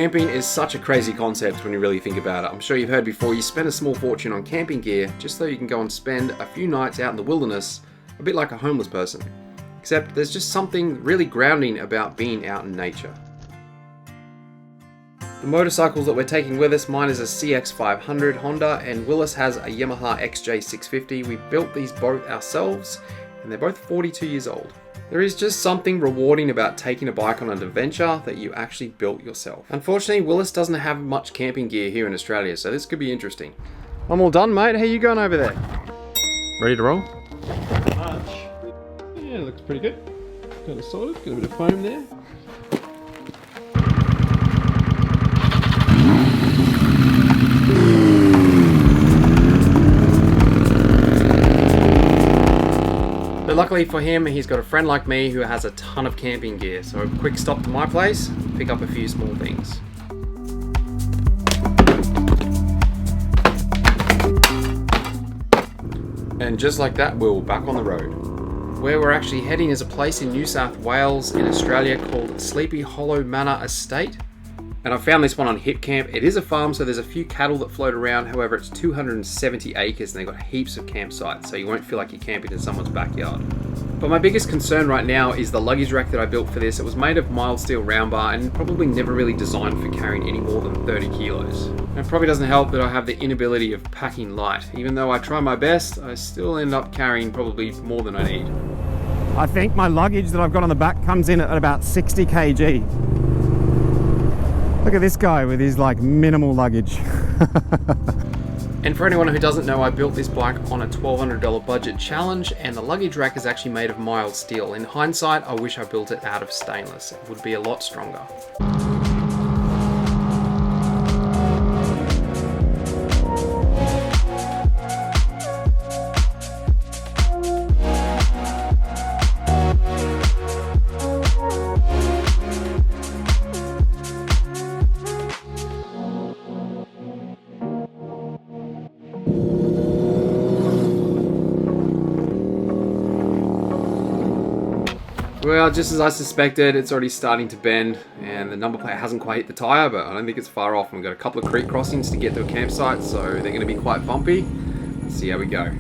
Camping is such a crazy concept when you really think about it. I'm sure you've heard before, you spend a small fortune on camping gear just so you can go and spend a few nights out in the wilderness, a bit like a homeless person. Except there's just something really grounding about being out in nature. The motorcycles that we're taking with us, mine is a CX500 Honda and Willis has a Yamaha XJ650. We built these both ourselves and they're both 42 years old. There is just something rewarding about taking a bike on an adventure that you actually built yourself. Unfortunately, Willis doesn't have much camping gear here in Australia, so this could be interesting. I'm all done, mate. How you going over there? Ready to roll? Much. Yeah, it looks pretty good. Got it sorted, got a bit of foam there. But luckily for him, he's got a friend like me who has a ton of camping gear. So a quick stop to my place, pick up a few small things. And just like that, we're back on the road. Where we're actually heading is a place in New South Wales in Australia called Sleepy Hollow Manor Estate. And I found this one on Hip Camp. It is a farm, so there's a few cattle that float around. However, it's 270 acres and they've got heaps of campsites, so you won't feel like you're camping in someone's backyard. But my biggest concern right now is the luggage rack that I built for this. It was made of mild steel round bar and probably never really designed for carrying any more than 30 kilos. And it probably doesn't help that I have the inability of packing light. Even though I try my best, I still end up carrying probably more than I need. I think my luggage that I've got on the back comes in at about 60 kg. Look at this guy with his like minimal luggage. And for anyone who doesn't know, I built this bike on a $1,200 budget challenge and the luggage rack is actually made of mild steel. In hindsight, I wish I built it out of stainless. It would be a lot stronger. Well, just as I suspected, it's already starting to bend and the number plate hasn't quite hit the tyre, but I don't think it's far off. We've got a couple of creek crossings to get to a campsite, so they're going to be quite bumpy. Let's see how we go.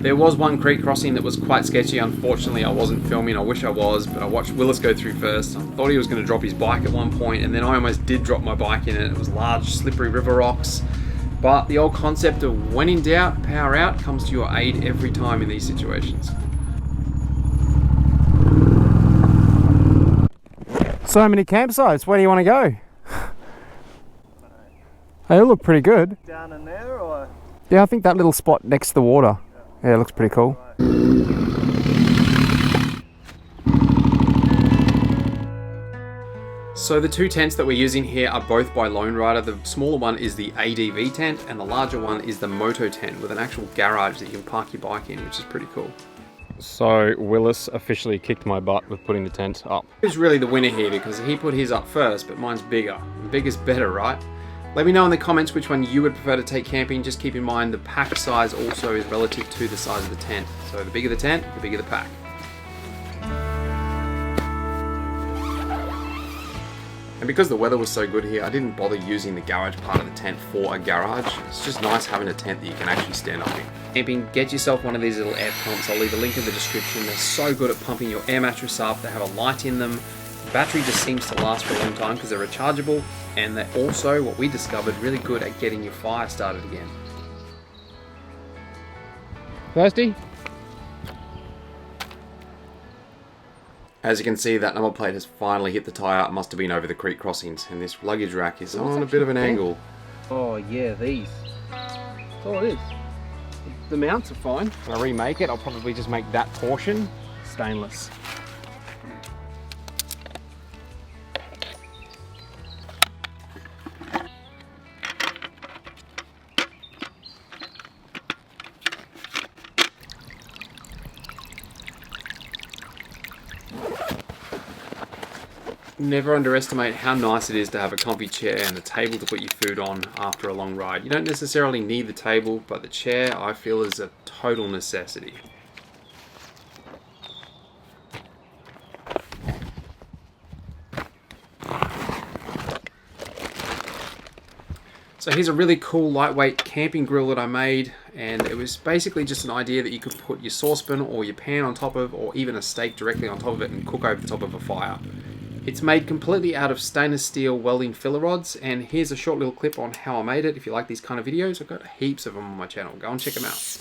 There was one creek crossing that was quite sketchy. Unfortunately, I wasn't filming. I wish I was, but I watched Willis go through first. I thought he was going to drop his bike at one point, and then I almost did drop my bike in it. It was large, slippery river rocks. But the old concept of when in doubt, power out comes to your aid every time in these situations. So many campsites, where do you want to go? They all look pretty good. Down in there or? Yeah, I think that little spot next to the water. Yeah, it looks pretty cool. So the two tents that we're using here are both by Lone Rider. The smaller one is the ADV tent and the larger one is the Moto tent with an actual garage that you can park your bike in, which is pretty cool. So Willis officially kicked my butt with putting the tent up. Who's really the winner here because he put his up first, but mine's bigger. And bigger's better, right? Let me know in the comments which one you would prefer to take camping. Just keep in mind the pack size also is relative to the size of the tent. So the bigger the tent, the bigger the pack. And because the weather was so good here, I didn't bother using the garage part of the tent for a garage. It's just nice having a tent that you can actually stand up in. Camping, get yourself one of these little air pumps. I'll leave a link in the description. They're so good at pumping your air mattress up. They have a light in them. The battery just seems to last for a long time because they're rechargeable. And they're also, what we discovered, really good at getting your fire started again. Thirsty? As you can see, that number plate has finally hit the tyre. It must have been over the creek crossings, and this luggage rack is on a bit of an angle. Oh yeah, these. That's all it is. The mounts are fine. When I remake it, I'll probably just make that portion stainless. Never underestimate how nice it is to have a comfy chair and a table to put your food on after a long ride. You don't necessarily need the table, but the chair I feel is a total necessity. So here's a really cool lightweight camping grill that I made, and it was basically just an idea that you could put your saucepan or your pan on top of, or even a steak directly on top of it and cook over the top of a fire. It's made completely out of stainless steel welding filler rods, and here's a short little clip on how I made it. If you like these kind of videos, I've got heaps of them on my channel. Go and check them out.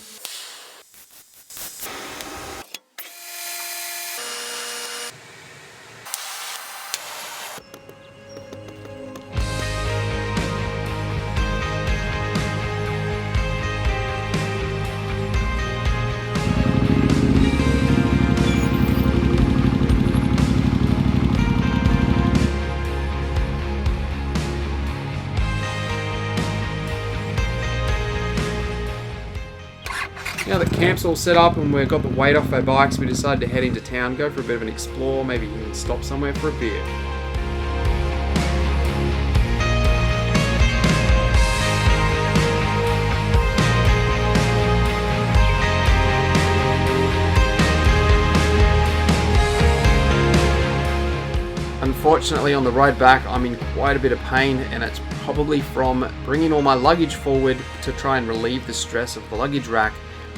Now that camp's all set up and we've got the weight off our bikes, we decided to head into town, go for a bit of an explore, maybe even stop somewhere for a beer. Unfortunately, on the ride back, I'm in quite a bit of pain, and it's probably from bringing all my luggage forward to try and relieve the stress of the luggage rack.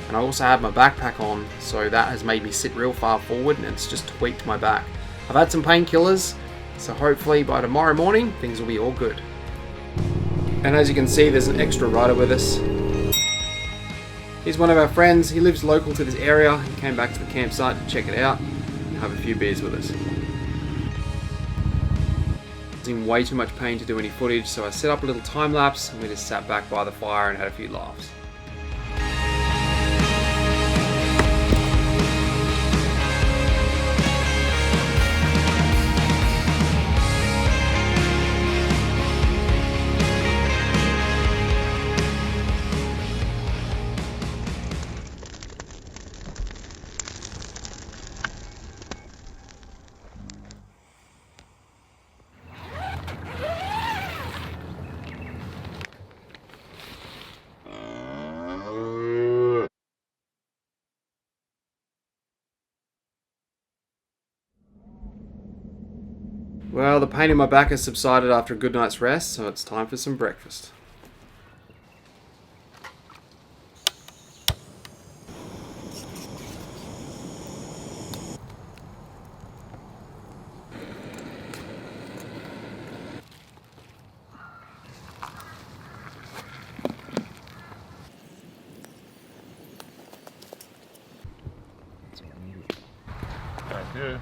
And I also have my backpack on, so that has made me sit real far forward, and it's just tweaked my back. I've had some painkillers, so hopefully by tomorrow morning things will be all good. And as you can see, there's an extra rider with us. He's one of our friends. He lives local to this area. He came back to the campsite to check it out and have a few beers with us. I was in way too much pain to do any footage, so I set up a little time lapse and we just sat back by the fire and had a few laughs. Well, the pain in my back has subsided after a good night's rest, so it's time for some breakfast. Thank you.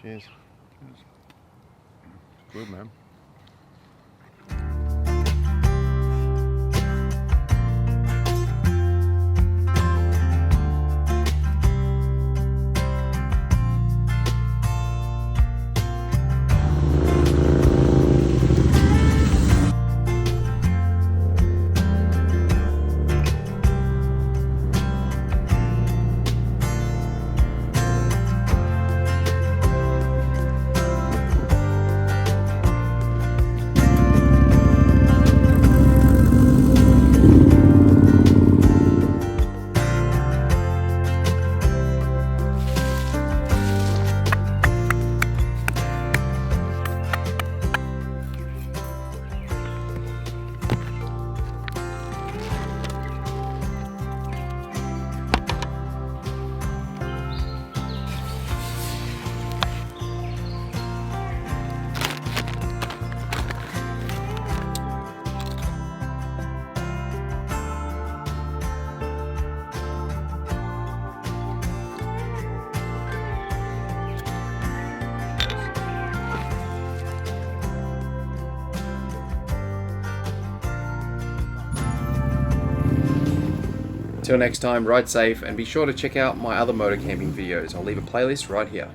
Cheers. Good, man. Till next time, ride safe and be sure to check out my other motor camping videos. I'll leave a playlist right here.